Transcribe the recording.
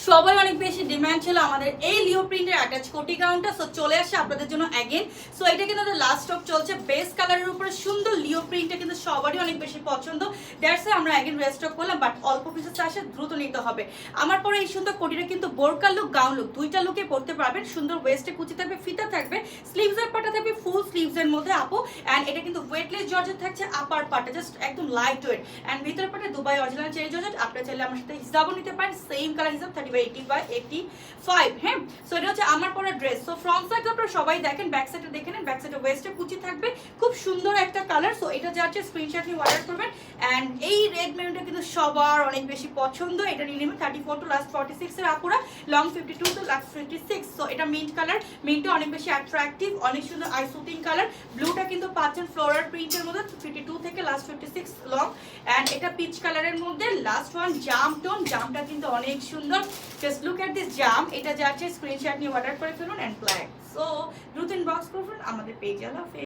সবাই অনেক বেশি ডিমান্ড ছিল আমাদের এই লিও প্রিন্টের অ্যাটাচ কোটি গাউনটা। সো চলে আসে আপনাদের জন্য অ্যাগেন। সো এটা কিন্তু লাস্ট স্টক চলছে, বেস্ট কালারের উপরে সুন্দর লিও প্রিন্টটা কিন্তু সবারই অনেক বেশি পছন্দ। দ্যাটস আমরা অ্যাগেন রেস্টক করলাম, বাট অল্প পিসেস আসে, দ্রুত নিতে হবে। আমার পরে এই সুন্দর কোটিটা কিন্তু বোরকা লুক গাউন লুক দুইটা লুকে পড়তে পারবেন। সুন্দর ওয়েস্টে কুচি থাকবে, ফিতা থাকবে, স্লিভসের পাটা থাকবে ফুল স্লিভসের মধ্যে আপু। অ্যান্ড এটা কিন্তু ওয়েটলেস জর্জেট থাকছে, আপার পাটা জাস্ট একদম লাইট ওয়েট, অ্যান্ড ভিতর পাটা দুবাই অরিজিনাল চেরি জর্জেট। আপনারা চাইলে আমার সাথে হিসাবও নিতে পারেন, সেম কালার হিসাব 30/80/85। হ্যাঁ, সো এটা হচ্ছে আমার পরা ড্রেস। সো ফ্রন্ট সাইড আপনারা সবাই দেখেন, ব্যাক সাইডে দেখে নেন। ব্যাক সাইডে ওয়েস্টে কুচি থাকবে, খুব সুন্দর একটা কালার। সো এটা যাচ্ছে স্ক্রিনশট নিয়ে অর্ডার করবেন। অ্যান্ড এই রেড মেরুনটা কিন্তু সবার অনেক বেশি পছন্দ। এটা নিয়ে নেবেন 34 টু লাস্ট 46 এর আপুরা, লং 52 টু লাস্ট 56। সো এটা মিন্ট কালার, মিন্টটা অনেক বেশি অ্যাট্রাকটিভ, অনেক সুন্দর আই সুতিং কালার। ব্লুটা কিন্তু পাচ্ছেন ফ্লোরাল প্রিন্টের মধ্যে 52 থেকে লাস্ট 56 লং। অ্যান্ড এটা পিচ কালারের মধ্যে লাস্ট ওয়ান জাম টোন, জামটা কিন্তু অনেক সুন্দর। জাস্ট লুক এট দিস জাম। এটা যাচ্ছে স্ক্রিনশট নিয়ে অর্ডার করে ফেলুন। And black. সো দ্রুত ইনবক্স করুন আমাদের পেজে। আল্লাহ হাফেজ।